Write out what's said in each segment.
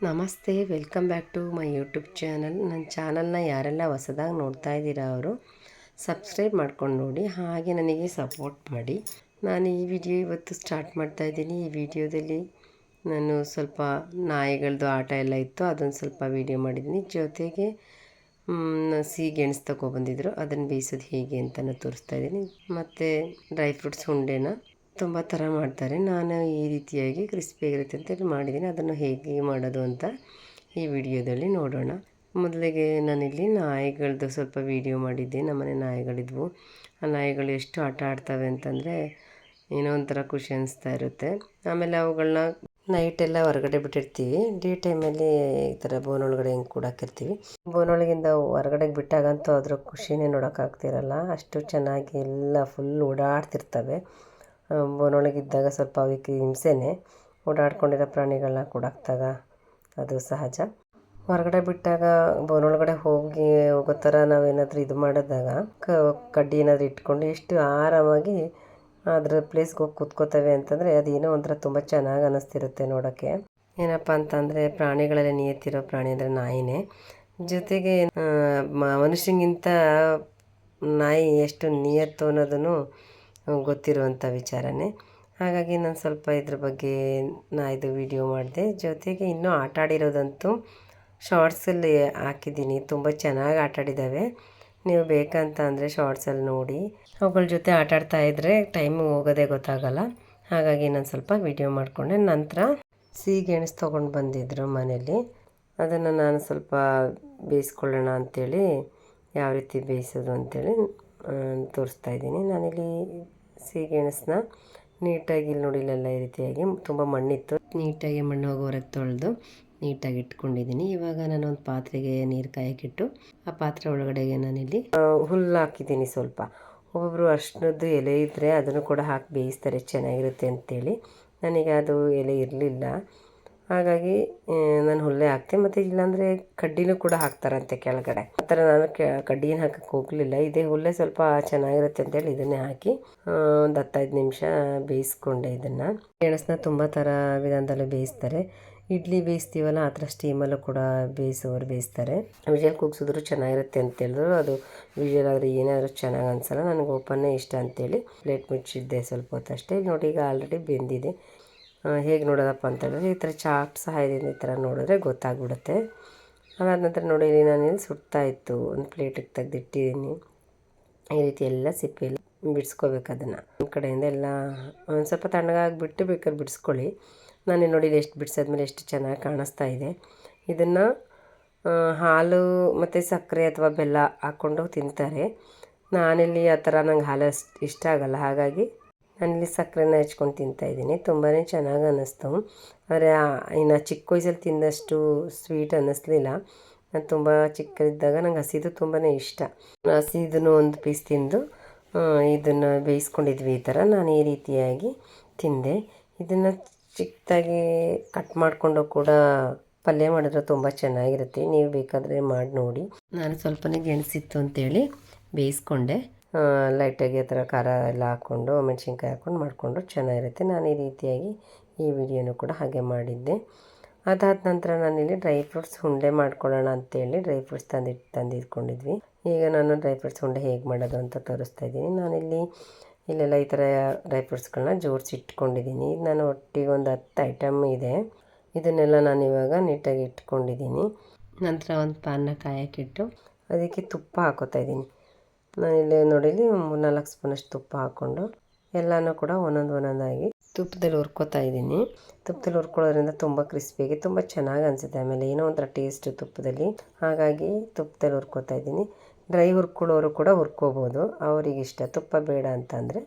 ನಮಸ್ತೆ, welcome back to my YouTube channel. ನನ್ನ ಚಾನಲ್ನ ಯಾರೆಲ್ಲ ಹೊಸದಾಗಿ ನೋಡ್ತಾ ಇದ್ದೀರಾ ಅವರು ಸಬ್ಸ್ಕ್ರೈಬ್ ಮಾಡ್ಕೊಂಡು ನೋಡಿ, ಹಾಗೆ ನನಗೆ ಸಪೋರ್ಟ್ ಮಾಡಿ. ನಾನು ಈ ವಿಡಿಯೋ ಇವತ್ತು ಸ್ಟಾರ್ಟ್ ಮಾಡ್ತಾ ಇದ್ದೀನಿ. ಈ ವಿಡಿಯೋದಲ್ಲಿ ನಾನು ಸ್ವಲ್ಪ ನಾಯಿಗಳದ್ದು ಆಟ ಎಲ್ಲ ಇತ್ತು, ಅದನ್ನು ಸ್ವಲ್ಪ ವಿಡಿಯೋ ಮಾಡಿದ್ದೀನಿ. ಜೊತೆಗೆ ಸಿಹಿಗೆಣಸು ತೊಗೊಬಂದಿದ್ರು, ಅದನ್ನು ಬೇಯಿಸೋದು ಹೇಗೆ ಅಂತಲೂ ತೋರಿಸ್ತಾ ಇದ್ದೀನಿ. ಮತ್ತು ಡ್ರೈ ಫ್ರೂಟ್ಸ್ ಉಂಡೆನ ತುಂಬ ಥರ ಮಾಡ್ತಾರೆ. ನಾನು ಈ ರೀತಿಯಾಗಿ ಕ್ರಿಸ್ಪಿಯಾಗಿರುತ್ತೆ ಅಂತೇಳಿ ಮಾಡಿದ್ದೀನಿ. ಅದನ್ನು ಹೇಗೆ ಮಾಡೋದು ಅಂತ ಈ ವಿಡಿಯೋದಲ್ಲಿ ನೋಡೋಣ. ಮೊದಲಿಗೆ ನಾನಿಲ್ಲಿ ನಾಯಿಗಳದ್ದು ಸ್ವಲ್ಪ ವಿಡಿಯೋ ಮಾಡಿದ್ದೆ. ನಮ್ಮನೆ ನಾಯಿಗಳಿದ್ವು. ಆ ನಾಯಿಗಳು ಎಷ್ಟು ಆಟ ಆಡ್ತವೆ ಅಂತಂದರೆ ಏನೋ ಒಂಥರ ಖುಷಿ ಅನಿಸ್ತಾ ಇರುತ್ತೆ. ಆಮೇಲೆ ಅವುಗಳನ್ನ ನೈಟೆಲ್ಲ ಹೊರಗಡೆ ಬಿಟ್ಟಿರ್ತೀವಿ. ಡೇ ಟೈಮಲ್ಲಿ ಈ ಥರ ಬೋನೊಳಗಡೆ ಹಿಂಗೆ ಕೂಡಾಕಿರ್ತೀವಿ. ಬೋನೊಳಗಿಂದ ಹೊರಗಡೆಗೆ ಬಿಟ್ಟಾಗಂತೂ ಅದ್ರ ಖುಷಿನೇ ನೋಡೋಕ್ಕಾಗ್ತಿರಲ್ಲ. ಅಷ್ಟು ಚೆನ್ನಾಗಿ ಎಲ್ಲ ಫುಲ್ ಓಡಾಡ್ತಿರ್ತವೆ. ಬೋನೊಳಗಿದ್ದಾಗ ಸ್ವಲ್ಪ ಅವಕ್ಕೆ ಹಿಂಸೆನೇ, ಓಡಾಡ್ಕೊಂಡಿರೋ ಪ್ರಾಣಿಗಳನ್ನ ಕೂಡಾಕ್ದಾಗ ಅದು ಸಹಜ. ಹೊರಗಡೆ ಬಿಟ್ಟಾಗ ಬೋನೊಳಗಡೆ ಹೋಗೋ ಥರ ನಾವೇನಾದರೂ ಇದು ಮಾಡಿದಾಗ ಕಡ್ಡಿ ಏನಾದರೂ ಇಟ್ಕೊಂಡು ಎಷ್ಟು ಆರಾಮಾಗಿ ಅದ್ರ ಪ್ಲೇಸ್ಗೆ ಹೋಗಿ ಕೂತ್ಕೋತವೆ ಅಂತಂದರೆ ಅದೇನೋ ಒಂಥರ ತುಂಬ ಚೆನ್ನಾಗಿ ಅನ್ನಿಸ್ತಿರುತ್ತೆ ನೋಡೋಕ್ಕೆ. ಏನಪ್ಪ ಅಂತಂದರೆ ಪ್ರಾಣಿಗಳಲ್ಲಿ ನಿಯತ್ತಿರೋ ಪ್ರಾಣಿ ಅಂದರೆ ನಾಯಿನೇ. ಜೊತೆಗೆ ಮನುಷ್ಯನಿಗಿಂತ ನಾಯಿ ಎಷ್ಟು ನಿಯತ್ತು ಅನ್ನೋದನ್ನು ಗೊತ್ತಿರುವಂಥ ವಿಚಾರನೇ. ಹಾಗಾಗಿ ನಾನು ಸ್ವಲ್ಪ ಇದ್ರ ಬಗ್ಗೆ ನಾಯಿದು ವಿಡಿಯೋ ಮಾಡಿದೆ. ಜೊತೆಗೆ ಇನ್ನೂ ಆಟ ಆಡಿರೋದಂತೂ ಶಾರ್ಟ್ಸಲ್ಲಿ ಹಾಕಿದ್ದೀನಿ. ತುಂಬ ಚೆನ್ನಾಗಿ ಆಟ ಆಡಿದ್ದಾವೆ. ನೀವು ಬೇಕಂತ ಅಂದರೆ ಶಾರ್ಟ್ಸಲ್ಲಿ ನೋಡಿ. ಅವುಗಳ ಜೊತೆ ಆಟ ಆಡ್ತಾಯಿದ್ರೆ ಟೈಮು ಹೋಗೋದೇ ಗೊತ್ತಾಗಲ್ಲ. ಹಾಗಾಗಿ ನಾನು ಸ್ವಲ್ಪ ವಿಡಿಯೋ ಮಾಡಿಕೊಂಡೆ. ನಂತರ ಸಿಹಿಗೆಣಸು ತೊಗೊಂಡು ಬಂದಿದ್ದರು ಮನೇಲಿ. ಅದನ್ನು ನಾನು ಸ್ವಲ್ಪ ಬೇಯಿಸ್ಕೊಳ್ಳೋಣ ಅಂಥೇಳಿ ಯಾವ ರೀತಿ ಬೇಯಿಸೋದು ಅಂಥೇಳಿ ತೋರಿಸ್ತಾ ಇದ್ದೀನಿ. ನಾನಿಲ್ಲಿ ಸಿಹಿಗೆಣಸನ್ನ ನೀಟಾಗಿ ಇಲ್ಲಿ ನೋಡಿ ಇಲ್ಲೆಲ್ಲ ಈ ರೀತಿಯಾಗಿ ತುಂಬ ಮಣ್ಣಿತ್ತು, ನೀಟಾಗಿ ಮಣ್ಣು ಹೋಗೋವರೆಗೆ ತೊಳೆದು ನೀಟಾಗಿ ಇಟ್ಕೊಂಡಿದ್ದೀನಿ. ಇವಾಗ ನಾನೊಂದು ಪಾತ್ರೆಗೆ ನೀರು ಕಾಯಕ್ಕಿಟ್ಟು ಆ ಪಾತ್ರೆ ಒಳಗಡೆಗೆ ನಾನಿಲ್ಲಿ ಹುಲ್ಲು ಹಾಕಿದ್ದೀನಿ. ಸ್ವಲ್ಪ ಒಬ್ಬೊಬ್ಬರು ಅರ್ಶಿನದ್ದು ಎಲೆ ಇದ್ದರೆ ಅದನ್ನು ಕೂಡ ಹಾಕಿ ಬೇಯಿಸ್ತಾರೆ, ಚೆನ್ನಾಗಿರುತ್ತೆ ಅಂತೇಳಿ. ನನಗೆ ಅದು ಎಲೆ ಇರಲಿಲ್ಲ, ಹಾಗಾಗಿ ನಾನು ಹುಲ್ಲೇ ಹಾಕ್ತೆ. ಮತ್ತು ಇಲ್ಲಾಂದರೆ ಕಡ್ಡಿನೂ ಕೂಡ ಹಾಕ್ತಾರಂತೆ ಕೆಳಗಡೆ. ಆ ಥರ ನಾನು ಕಡ್ಡಿನ ಹಾಕಕ್ಕೆ ಹೋಗಲಿಲ್ಲ. ಇದೇ ಹುಲ್ಲೇ ಸ್ವಲ್ಪ ಚೆನ್ನಾಗಿರುತ್ತೆ ಅಂತೇಳಿ ಇದನ್ನೇ ಹಾಕಿ ಒಂದು 10-15 ನಿಮಿಷ ಬೇಯಿಸ್ಕೊಂಡೆ. ಇದನ್ನು ಗೆಣಸನ್ನ ತುಂಬ ಥರ ವಿಧಾನದಲ್ಲೂ ಬೇಯಿಸ್ತಾರೆ. ಇಡ್ಲಿ ಬೇಯಿಸ್ತೀವಲ್ಲ ಆ ಥರ ಸ್ಟೀಮಲ್ಲೂ ಕೂಡ ಬೇಯಿಸ್ತಾರೆ. ವಿಜಲ್ ಕೂಗ್ಸಿದ್ರು ಚೆನ್ನಾಗಿರುತ್ತೆ ಅಂತೇಳಿದ್ರು. ಅದು ವಿಜಲ್ ಆದರೆ ಏನಾದರೂ ಚೆನ್ನಾಗಿ ಅನಿಸಲ್ಲ. ನನಗೆ ಓಪನ್ನೇ ಇಷ್ಟ ಅಂತೇಳಿ ಪ್ಲೇಟ್ ಮುಚ್ಚಿದ್ದೆ ಸ್ವಲ್ಪ ಹೊತ್ತು ಅಷ್ಟೇ. ನೋಡಿ ಈಗ ಆಲ್ರೆಡಿ ಬೆಂದಿದೆ. ಹೇಗೆ ನೋಡೋದಪ್ಪ ಅಂತಂದರೆ ಈ ಥರ ಚಾಕ್ ಸಹಾಯದಿಂದ ಈ ಥರ ನೋಡಿದ್ರೆ ಗೊತ್ತಾಗ್ಬಿಡುತ್ತೆ. ಅದಾದ ನಂತರ ನೋಡಿ ನಾನಿಲ್ಲಿ ಸುಡ್ತಾ ಇತ್ತು, ಒಂದು ಪ್ಲೇಟಿಗೆ ತೆಗೆದಿಟ್ಟಿದ್ದೀನಿ. ಈ ರೀತಿ ಎಲ್ಲ ಸಿಪ್ಪೆಲ್ಲ ಬಿಡಿಸ್ಕೋಬೇಕು. ಅದನ್ನು ಒಂದು ಕಡೆಯಿಂದ ಎಲ್ಲ ಒಂದು ಸ್ವಲ್ಪ ತಣ್ಣಗಾಗಿಬಿಟ್ಟು ಬೇಕಾದ್ರೆ ಬಿಡಿಸ್ಕೊಳ್ಳಿ. ನಾನು ನೋಡಿ ಎಷ್ಟು ಬಿಡಿಸಾದ್ಮೇಲೆ ಎಷ್ಟು ಚೆನ್ನಾಗಿ ಕಾಣಿಸ್ತಾ ಇದೆ. ಇದನ್ನು ಹಾಲು ಮತ್ತು ಸಕ್ಕರೆ ಅಥವಾ ಬೆಲ್ಲ ಹಾಕ್ಕೊಂಡು ತಿಂತಾರೆ. ನಾನಿಲ್ಲಿ ಆ ಥರ ನಂಗೆ ಹಾಲು ಇಷ್ಟ ಆಗಲ್ಲ, ಹಾಗಾಗಿ ನಾನಿಲ್ಲಿ ಸಕ್ಕರೆನ ಹೆಚ್ಕೊಂಡು ತಿಂತಾಯಿದ್ದೀನಿ. ತುಂಬಾ ಚೆನ್ನಾಗಿ ಅನ್ನಿಸ್ತು. ಆದರೆ ಇನ್ನು ಚಿಕ್ಕ ವಯಸ್ಸಲ್ಲಿ ತಿಂದಷ್ಟು ಸ್ವೀಟ್ ಅನ್ನಿಸ್ಲಿಲ್ಲ. ನಾನು ತುಂಬ ಚಿಕ್ಕದಿದ್ದಾಗ ನಂಗೆ ಹಸಿದು ತುಂಬಾ ಇಷ್ಟ. ಹಸಿದನ್ನು ಒಂದು ಪೀಸ್ ತಿಂದು ಇದನ್ನು ಬೇಯಿಸ್ಕೊಂಡಿದ್ವಿ. ಈ ಥರ ನಾನು ಈ ರೀತಿಯಾಗಿ ತಿಂದೆ. ಇದನ್ನು ಚಿಕ್ಕದಾಗಿ ಕಟ್ ಮಾಡಿಕೊಂಡು ಕೂಡ ಪಲ್ಯ ಮಾಡಿದ್ರೆ ತುಂಬ ಚೆನ್ನಾಗಿರುತ್ತೆ. ನೀವು ಬೇಕಾದರೆ ಮಾಡಿ ನೋಡಿ. ನಾನು ಸ್ವಲ್ಪನೇ ಗೆಣಸಿತ್ತು ಅಂತೇಳಿ ಬೇಯಿಸ್ಕೊಂಡೆ. ಲೈಟಾಗಿ ಆ ಥರ ಖಾರ ಎಲ್ಲ ಹಾಕ್ಕೊಂಡು ಮೆಣಸಿನ್ಕಾಯಿ ಹಾಕ್ಕೊಂಡು ಮಾಡಿಕೊಂಡ್ರು ಚೆನ್ನಾಗಿರುತ್ತೆ. ನಾನು ಈ ರೀತಿಯಾಗಿ ಈ ವಿಡಿಯೋನು ಕೂಡ ಹಾಗೆ ಮಾಡಿದ್ದೆ. ಅದಾದ ನಂತರ ನಾನಿಲ್ಲಿ ಡ್ರೈ ಫ್ರೂಟ್ಸ್ ಉಂಡೆ ಮಾಡ್ಕೊಳ್ಳೋಣ ಅಂತೇಳಿ ಡ್ರೈ ಫ್ರೂಟ್ಸ್ ತಂದಿಟ್ಕೊಂಡಿದ್ವಿ. ಈಗ ನಾನು ಡ್ರೈ ಫ್ರೂಟ್ಸ್ ಉಂಡೆ ಹೇಗೆ ಮಾಡೋದು ಅಂತ ತೋರಿಸ್ತಾ ಇದ್ದೀನಿ. ನಾನಿಲ್ಲಿ ಇಲ್ಲೆಲ್ಲ ಈ ಥರ ಡ್ರೈ ಫ್ರೂಟ್ಸ್ಗಳನ್ನ ಜೋಡಿಸಿ ಇಟ್ಕೊಂಡಿದ್ದೀನಿ. ನಾನು ಒಟ್ಟಿಗೆ ಒಂದು 10 ಐಟಮ್ ಇದೆ. ಇದನ್ನೆಲ್ಲ ನಾನು ಇವಾಗ ನೀಟಾಗಿ ಇಟ್ಕೊಂಡಿದ್ದೀನಿ. ನಂತರ ಒಂದು ಪ್ಯಾನ್ನ ಕಾಯಕ್ಕಿಟ್ಟು ಅದಕ್ಕೆ ತುಪ್ಪ ಹಾಕೋತಾ ಇದ್ದೀನಿ. ನಾನಿಲ್ಲಿ ನೋಡಿಲಿ 3-4 ಸ್ಪೂನಷ್ಟು ತುಪ್ಪ ಹಾಕ್ಕೊಂಡು ಎಲ್ಲನೂ ಕೂಡ ಒಂದೊಂದಾಗಿ ತುಪ್ಪದಲ್ಲಿ ಹುರ್ಕೋತಾ ಇದ್ದೀನಿ. ತುಪ್ಪದಲ್ಲಿ ಹುರ್ಕೊಳ್ಳೋದ್ರಿಂದ ತುಂಬ ಕ್ರಿಸ್ಪಿಯಾಗಿ ತುಂಬ ಚೆನ್ನಾಗಿ ಅನಿಸುತ್ತೆ. ಆಮೇಲೆ ಏನೋ ಒಂಥರ ಟೇಸ್ಟ್ ತುಪ್ಪದಲ್ಲಿ, ಹಾಗಾಗಿ ತುಪ್ಪದಲ್ಲಿ ಹುರ್ಕೋತಾ ಇದ್ದೀನಿ. ಡ್ರೈ ಹುರ್ಕೊಳ್ಳೋರು ಕೂಡ ಹುರ್ಕೋಬೋದು, ಅವರಿಗಿಷ್ಟ. ತುಪ್ಪ ಬೇಡ ಅಂತಂದರೆ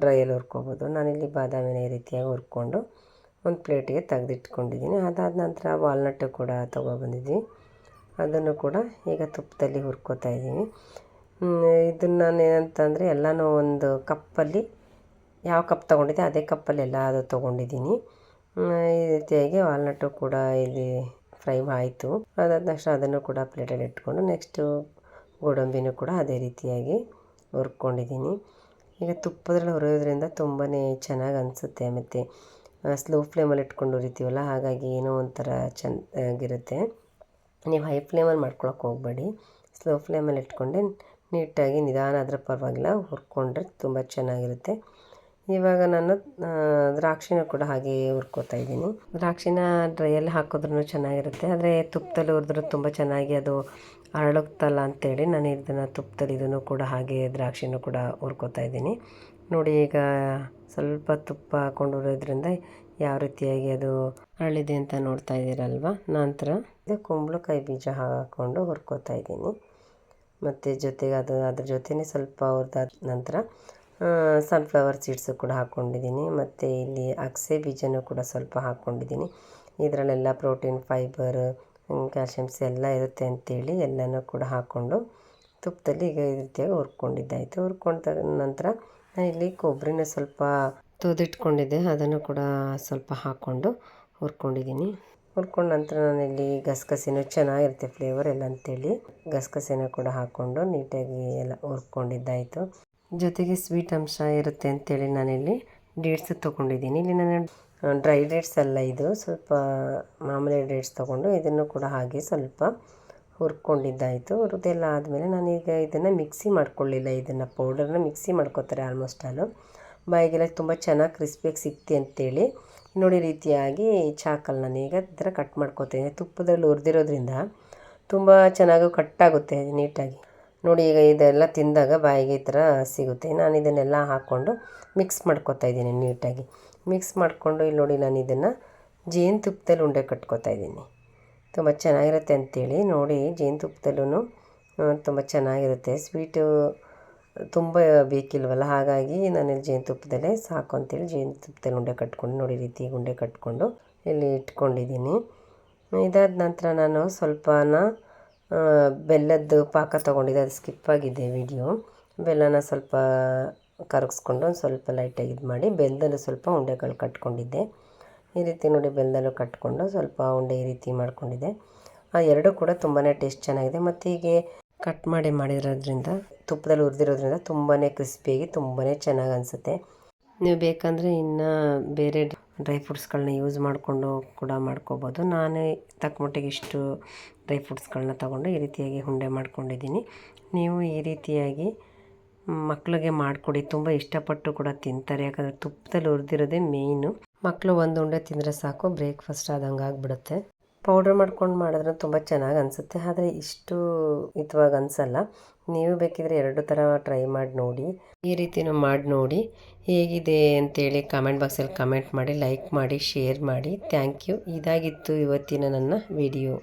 ಡ್ರೈಯಲ್ಲಿ ಹುರ್ಕೋಬೋದು. ನಾನಿಲ್ಲಿ ಬಾದಾಮಿನ ಈ ರೀತಿಯಾಗಿ ಹುರ್ಕೊಂಡು ಒಂದು ಪ್ಲೇಟಿಗೆ ತೆಗೆದಿಟ್ಕೊಂಡಿದ್ದೀನಿ. ಅದಾದ ನಂತರ ವಾಲ್ನಟ್ಟು ಕೂಡ ತೊಗೊಬಂದಿದ್ವಿ. ಅದನ್ನು ಕೂಡ ಈಗ ತುಪ್ಪದಲ್ಲಿ ಹುರ್ಕೋತಾ ಇದ್ದೀನಿ. ಇದನ್ನು ನಾನು ಏನಂತಂದರೆ ಎಲ್ಲನೂ ಒಂದು ಕಪ್ಪಲ್ಲಿ, ಯಾವ ಕಪ್ ತೊಗೊಂಡಿದ್ದೆ ಅದೇ ಕಪ್ಪಲ್ಲಿ ಎಲ್ಲ ಅದು ತೊಗೊಂಡಿದ್ದೀನಿ. ಈ ರೀತಿಯಾಗಿ ವಾಲ್ನಟ್ಟು ಕೂಡ ಇಲ್ಲಿ ಫ್ರೈ ಆಯಿತು. ಅದಾದ ತಕ್ಷಣ ಅದನ್ನು ಕೂಡ ಪ್ಲೇಟಲ್ಲಿ ಇಟ್ಕೊಂಡು ನೆಕ್ಸ್ಟು ಗೋಡಂಬಿನೂ ಕೂಡ ಅದೇ ರೀತಿಯಾಗಿ ಹುರ್ಕೊಂಡಿದ್ದೀನಿ. ಈಗ ತುಪ್ಪದಲ್ಲಿ ಹುರಿಯೋದ್ರಿಂದ ತುಂಬಾ ಚೆನ್ನಾಗಿ ಅನಿಸುತ್ತೆ. ಮತ್ತು ಸ್ಲೋ ಫ್ಲೇಮಲ್ಲಿ ಇಟ್ಕೊಂಡು ಹುರಿತೀವಲ್ಲ, ಹಾಗಾಗಿ ಏನೋ ಒಂಥರ ಚೆನ್ನಾಗಿರುತ್ತೆ. ನೀವು ಹೈ ಫ್ಲೇಮಲ್ಲಿ ಮಾಡ್ಕೊಳಕ್ಕೆ ಹೋಗಬೇಡಿ. ಸ್ಲೋ ಫ್ಲೇಮಲ್ಲಿ ಇಟ್ಕೊಂಡೆ ನೀಟಾಗಿ ನಿಧಾನ ಆದರೆ ಪರವಾಗಿಲ್ಲ ಹುರ್ಕೊಂಡ್ರೆ ತುಂಬ ಚೆನ್ನಾಗಿರುತ್ತೆ. ಇವಾಗ ನಾನು ದ್ರಾಕ್ಷಿನ ಕೂಡ ಹಾಗೆ ಹುರ್ಕೋತಾ ಇದ್ದೀನಿ. ದ್ರಾಕ್ಷಿನ ಡ್ರೈಯಲ್ಲಿ ಹಾಕಿದ್ರೂ ಚೆನ್ನಾಗಿರುತ್ತೆ, ಆದರೆ ತುಪ್ಪದಲ್ಲಿ ಹುರಿದ್ರೆ ತುಂಬ ಚೆನ್ನಾಗಿ ಅದು ಅರಳುತ್ತಲ್ಲ ಅಂತೇಳಿ ನಾನು ಇದನ್ನು ತುಪ್ಪದಲ್ಲಿ ಇದನ್ನು ಕೂಡ ಹಾಗೆ ದ್ರಾಕ್ಷಿನೂ ಕೂಡ ಹುರ್ಕೋತಾ ಇದ್ದೀನಿ. ನೋಡಿ, ಈಗ ಸ್ವಲ್ಪ ತುಪ್ಪ ಹಾಕ್ಕೊಂಡು ಹುರಿಯೋದ್ರಿಂದ ಯಾವ ರೀತಿಯಾಗಿ ಅದು ಅರಳಿದೆ ಅಂತ ನೋಡ್ತಾ ಇದ್ದೀರಲ್ವ. ನಂತರ ಕುಂಬಳಕಾಯಿ ಬೀಜ ಹಾಕ್ಕೊಂಡು ಹುರ್ಕೋತಾ ಇದ್ದೀನಿ. ಮತ್ತು ಜೊತೆಗೆ ಅದ್ರ ಜೊತೆನೇ ಸ್ವಲ್ಪ ಹುರಿದಾದ ನಂತರ ಸನ್ಫ್ಲವರ್ ಸೀಡ್ಸು ಕೂಡ ಹಾಕ್ಕೊಂಡಿದ್ದೀನಿ. ಮತ್ತು ಇಲ್ಲಿ ಅಗಸೆ ಬೀಜನೂ ಕೂಡ ಸ್ವಲ್ಪ ಹಾಕ್ಕೊಂಡಿದ್ದೀನಿ. ಇದರಲ್ಲೆಲ್ಲ ಪ್ರೋಟೀನ್, ಫೈಬರ್, ಕ್ಯಾಲ್ಶಿಯಮ್ಸ್ ಎಲ್ಲ ಇರುತ್ತೆ ಅಂತೇಳಿ ಎಲ್ಲನೂ ಕೂಡ ಹಾಕ್ಕೊಂಡು ತುಪ್ಪದಲ್ಲಿ ಈಗ ಈ ರೀತಿಯಾಗಿ ಹುರ್ಕೊಂಡಿದ್ದಾಯಿತು. ಹುರ್ಕೊಂಡ ನಂತರ ನಾನು ಇಲ್ಲಿ ಕೊಬ್ಬರಿನ ಸ್ವಲ್ಪ ತೊದಿಟ್ಕೊಂಡಿದ್ದೆ, ಅದನ್ನು ಕೂಡ ಸ್ವಲ್ಪ ಹಾಕ್ಕೊಂಡು ಹುರ್ಕೊಂಡಿದ್ದೀನಿ. ಹುರ್ಕೊಂಡ ನಂತರ ನಾನಿಲ್ಲಿ ಗಸಗಸೆನೂ ಚೆನ್ನಾಗಿರುತ್ತೆ ಫ್ಲೇವರ್ ಎಲ್ಲ ಅಂತೇಳಿ ಗಸಗಸೆನ ಕೂಡ ಹಾಕ್ಕೊಂಡು ನೀಟಾಗಿ ಎಲ್ಲ ಹುರ್ಕೊಂಡಿದ್ದಾಯಿತು. ಜೊತೆಗೆ ಸ್ವೀಟ್ ಅಂಶ ಇರುತ್ತೆ ಅಂತೇಳಿ ನಾನಿಲ್ಲಿ ಡೇಟ್ಸ್ ತೊಗೊಂಡಿದ್ದೀನಿ. ಇಲ್ಲಿ ನಾನು ಡ್ರೈ ಡೇಟ್ಸ್ ಅಲ್ಲ, ಇದು ಸ್ವಲ್ಪ ಮಾಮೂಲಿ ಡೇಟ್ಸ್ ತೊಗೊಂಡು ಇದನ್ನು ಕೂಡ ಹಾಗೆ ಸ್ವಲ್ಪ ಹುರ್ಕೊಂಡಿದ್ದಾಯಿತು. ಹುರಿದೆಲ್ಲ ಆದಮೇಲೆ ನಾನೀಗ ಇದನ್ನು ಮಿಕ್ಸಿ ಮಾಡ್ಕೊಳ್ಳಿಲ್ಲ. ಇದನ್ನು ಪೌಡರ್ನ ಮಿಕ್ಸಿ ಮಾಡ್ಕೋತಾರೆ ಆಲ್ಮೋಸ್ಟ್ ಆಲು. ಬಾಯಿಗೆಲ್ಲ ತುಂಬ ಚೆನ್ನಾಗಿ ಕ್ರಿಸ್ಪಿಯಾಗಿ ಸಿಕ್ತಿ ಅಂತೇಳಿ ನೋಡಿ ರೀತಿಯಾಗಿ ಚಾಕಲ್ಲಿ ನಾನೀಗ ಈ ಥರ ಕಟ್ ಮಾಡ್ಕೋತೀನಿ. ತುಪ್ಪದಲ್ಲಿ ಹುರಿದಿರೋದ್ರಿಂದ ತುಂಬ ಚೆನ್ನಾಗಿ ಕಟ್ಟಾಗುತ್ತೆ ನೀಟಾಗಿ. ನೋಡಿ, ಈಗ ಇದೆಲ್ಲ ತಿಂದಾಗ ಬಾಯಿಗೆ ಈ ಥರ ಸಿಗುತ್ತೆ. ನಾನು ಇದನ್ನೆಲ್ಲ ಹಾಕ್ಕೊಂಡು ಮಿಕ್ಸ್ ಮಾಡ್ಕೊತಾ ಇದ್ದೀನಿ ನೀಟಾಗಿ. ಮಿಕ್ಸ್ ಮಾಡಿಕೊಂಡು ಇಲ್ಲಿ ನೋಡಿ, ನಾನು ಇದನ್ನು ಜೇನುತುಪ್ಪದಲ್ಲಿ ಉಂಡೆ ಕಟ್ಕೋತಾ ಇದ್ದೀನಿ. ತುಂಬ ಚೆನ್ನಾಗಿರುತ್ತೆ ಅಂಥೇಳಿ ನೋಡಿ, ಜೇನುತುಪ್ಪದಲ್ಲೂ ತುಂಬ ಚೆನ್ನಾಗಿರುತ್ತೆ. ಸ್ವೀಟು ತುಂಬ ಬೇಕಿಲ್ವಲ್ಲ, ಹಾಗಾಗಿ ನಾನು ಜೇನುತುಪ್ಪದಲ್ಲೇ ಸಾಕು ಅಂತೇಳಿ ಜೇನುತುಪ್ಪದಲ್ಲಿ ಉಂಡೆ ಕಟ್ಕೊಂಡು ನೋಡಿ ರೀತಿ ಉಂಡೆ ಕಟ್ಕೊಂಡು ಇಲ್ಲಿ ಇಟ್ಕೊಂಡಿದ್ದೀನಿ. ಇದಾದ ನಂತರ ನಾನು ಸ್ವಲ್ಪನ ಬೆಲ್ಲದ್ದು ಪಾಕ ತೊಗೊಂಡಿದ್ದೆ, ಅದು ಸ್ಕಿಪ್ ಆಗಿದೆ ವಿಡಿಯೋ. ಬೆಲ್ಲನ ಸ್ವಲ್ಪ ಕರಗಿಸ್ಕೊಂಡು ಒಂದು ಸ್ವಲ್ಪ ಲೈಟಾಗಿ ಇದು ಮಾಡಿ ಬೆಲ್ಲದಲ್ಲೂ ಸ್ವಲ್ಪ ಉಂಡೆಗಳು ಕಟ್ಕೊಂಡಿದ್ದೆ. ಈ ರೀತಿ ನೋಡಿ ಬೆಲ್ಲದಲ್ಲೂ ಕಟ್ಕೊಂಡು ಸ್ವಲ್ಪ ಉಂಡೆ ಈ ರೀತಿ ಮಾಡ್ಕೊಂಡಿದ್ದೆ. ಆ ಎರಡೂ ಕೂಡ ತುಂಬಾ ಟೇಸ್ಟ್ ಚೆನ್ನಾಗಿದೆ. ಮತ್ತು ಹೀಗೆ ಕಟ್ ಮಾಡಿರೋದ್ರಿಂದ ತುಪ್ಪದಲ್ಲಿ ಹುರಿದಿರೋದ್ರಿಂದ ತುಂಬಾ ಕ್ರಿಸ್ಪಿಯಾಗಿ ತುಂಬಾ ಚೆನ್ನಾಗಿ ಅನಿಸುತ್ತೆ. ನೀವು ಬೇಕಂದರೆ ಇನ್ನು ಬೇರೆ ಡ್ರೈ ಫ್ರೂಟ್ಸ್ಗಳನ್ನ ಯೂಸ್ ಮಾಡಿಕೊಂಡು ಕೂಡ ಮಾಡ್ಕೋಬೋದು. ನಾನು ತಕ್ಕಮಟ್ಟಿಗೆ ಇಷ್ಟು ಡ್ರೈ ಫ್ರೂಟ್ಸ್ಗಳನ್ನ ತೊಗೊಂಡು ಈ ರೀತಿಯಾಗಿ ಉಂಡೆ ಮಾಡ್ಕೊಂಡಿದ್ದೀನಿ. ನೀವು ಈ ರೀತಿಯಾಗಿ ಮಕ್ಕಳಿಗೆ ಮಾಡಿಕೊಡಿ, ತುಂಬ ಇಷ್ಟಪಟ್ಟು ಕೂಡ ತಿಂತಾರೆ. ಯಾಕಂದರೆ ತುಪ್ಪದಲ್ಲಿ ಹುರಿದಿರೋದೇ ಮೇಯ್ನು. ಮಕ್ಕಳು ಒಂದು ಉಂಡೆ ತಿಂದರೆ ಸಾಕು, ಬ್ರೇಕ್ಫಾಸ್ಟ್ ಆದಂಗೆ ಆಗಿಬಿಡುತ್ತೆ. ಪೌಡ್ರ್ ಮಾಡ್ಕೊಂಡು ಮಾಡಿದ್ರೆ ತುಂಬ ಚೆನ್ನಾಗಿ ಅನಿಸುತ್ತೆ, ಆದರೆ ಇಷ್ಟು ಹಿತವಾಗಿ ಅನಿಸಲ್ಲ. ನೀವು ಬೇಕಿದ್ರೆ ಎರಡು ಥರ ಟ್ರೈ ಮಾಡಿ ನೋಡಿ, ಈ ರೀತಿನೂ ಮಾಡಿ ನೋಡಿ. ಹೇಗಿದೆ ಅಂತೇಳಿ ಕಾಮೆಂಟ್ ಬಾಕ್ಸಲ್ಲಿ ಕಮೆಂಟ್ ಮಾಡಿ, ಲೈಕ್ ಮಾಡಿ, ಶೇರ್ ಮಾಡಿ. Thank you. ಇದಾಗಿತ್ತು ಇವತ್ತಿನ ನನ್ನ ವಿಡಿಯೋ.